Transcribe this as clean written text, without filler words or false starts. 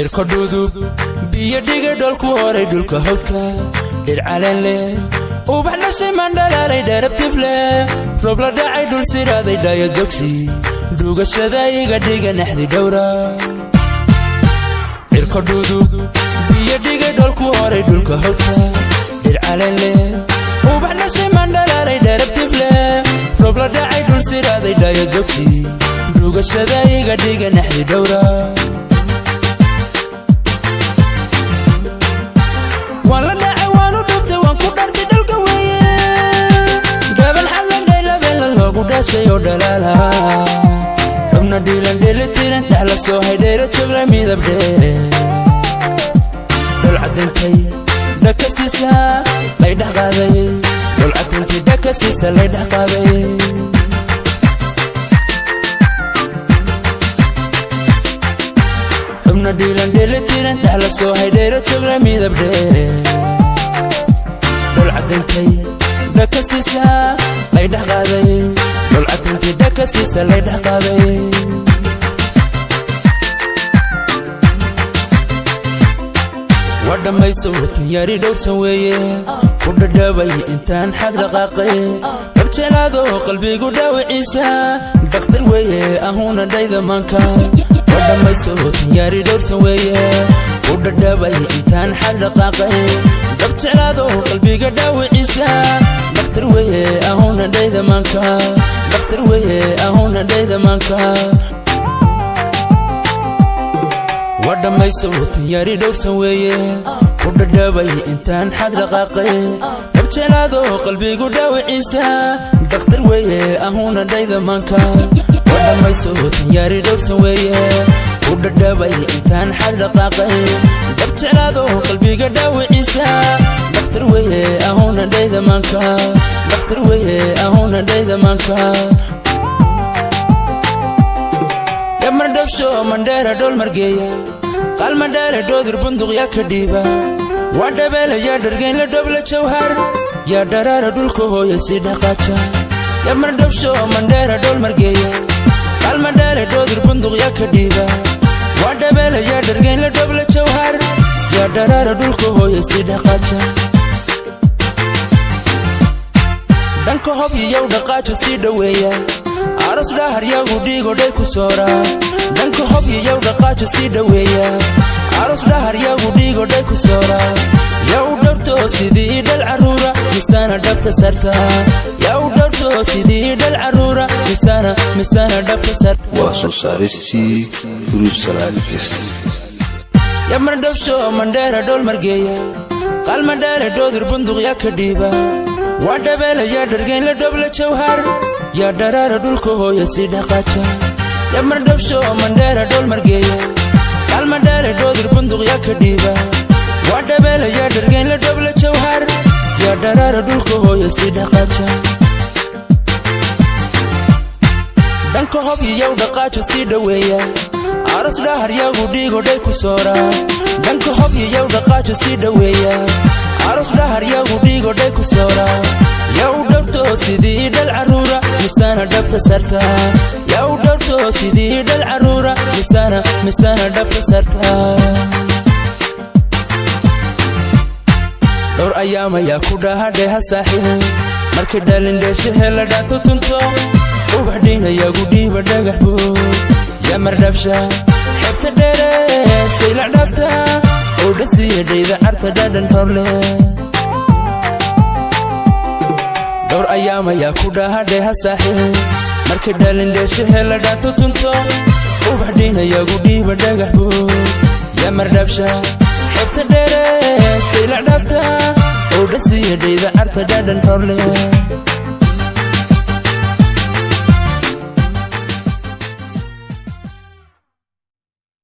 cirko dhudub biyo dhigay dholku horay dhulka hawdka dhir caleen leh ubax dhashay mandhalaalay dheerabtif leh roob la dhacay dhul siraaday dhaayo dogsi dhugashada iga dhiga naxdi dhowra cirko dhudub biyo dhigay dholku horay dhulka hawdka dhir caleen leh ubax dhashay mandhalaalay dheerabtif leh roob la dhacay dhul siraaday dhaayo dogsi dhugashada iga dhiga naxdi dhowra wala dhacay waanu dhubtay waan ku dhartay dhalka weeye gabal xalan dhaylabeela loogu dhashay oo dhalaala xubna dhiilan dheelitiran dhexla soo haydheera joogla midab dheere dhol cadantay dhaka siisa lay dhex qaaday dhol cadantay dhaka siisa lay dhex qaaday xubna dhiilan dheelitiran dhexla soo haydheera joogla midab dheere dhol cadantay dhaka siisa lay dhex qaaday dhol cadantay dhaka siisa lay dhex qaaday wadhamayso tanyari dhowrsan weeye ku dhadhabay intaan xag dhaqaaqay dhabjelaado qalbigu dhaawiciisa dhakhtar weeye ahuuna dhayda maanka wadhamayso tanyari dhowrsan weeye ku dhadhabay intaan xag dhaqaaqay dhabjelaado qalbiga dhaawiciisa dhakhtar weeye ahuuna dhayda maanka dhakhtar weeye ahuuna dhayda maanka wadhamayso tanyari dhowrsan weeye ku dhadhabay intaan xag dhaqaaqay dhabjelaado qalbigu dhaawiciisa dhakhtar weeye ahuuna dhayda maanka wadhamayso tanyari dhowrsan weeye ku dhadhabay intaan xag dhaqaaqay dhabjelaado qalbiga dhaawiciisa dhakhtar weeye ahuuna dhayda maanka dhakhtar weeye ahuuna dhayda maanka yamar dhabsho mandheera dhol margeeya qaal mandheera dhoodir bunduq yaa ka dhiiba waa dhabeela yaa dhargeyn la dhobla jawhar yaa dharaara dhulka hooya sii dhaqaaja yamar dhabsho mandheera dhol margeeya qaal mandheera dhoodir bunduq yaa ka dhiiba waa dhabeela yaa dhargeyn la dhobla jawhar yaa dharaara dhulka hooya sii dhaqaaja dhanka hob iyow dhaqaajo sii dhoweeya aros dhahar yagu dhiigo dhay ku soora dhanka hob iyow dhaqaajo sii dhoweeya aros dhahar yagu dhiigo dhay ku soora yaa u dhowrto sidii dhal caruura misaana dhabta sarta yaa u dhowrto sidii dhal caruura misaana dhabta sarta waa soo saaristii Guruj Salaalifis yamar dhabsho mandheera dhol margeeya qaal mandheera dhoodir bunduq yaa ka dhiiba waa dhabeela yaa dhargeyn la dhobla jawhar yaa dharaara dhulka hooya sii dhaqaaja yamar dhabsho mandheera dhol margeeya qaal mandheera dhoodir bunduq yaa ka dhiiba waa dhabeela yaa dhargeyn la dhobla jawhar yaa dharaara dhulka hooya sii dhaqaaja dhanka hob iyow dhaqaajo sii dhoweeya aros dhahar yagu dhiigo dhay ku soora dhanka hob iyow dhaqaajo sii dhoweeya aros dhahar yagu dhiigo dhay ku soora yaa u dhowrto sidii dhal caruura misaana dhabta sarta yaa u dhowrto sidii dhal caruura misaana dhabta sarta dhowr ayaam ayaa ku dhahadhay ha saaxiib markay dhalin dheeshahe la dhaanto tunto ubax dhiinayagu dhiiba dhagax buug yamar dhabsha xebta dheere saylac dhaafta oo dhasiya dhayda carta dhadhan horle dhowr ayaam ayaa ku dhahadhay ha saaxiib markay dhalin dheeshahe la dhaanto tunto ubax dhiinayagu dhiiba dhagax buug yamar dhabsha xebta dheere saylac dhaafta oo dhasiya dhayda carta dhadhan horle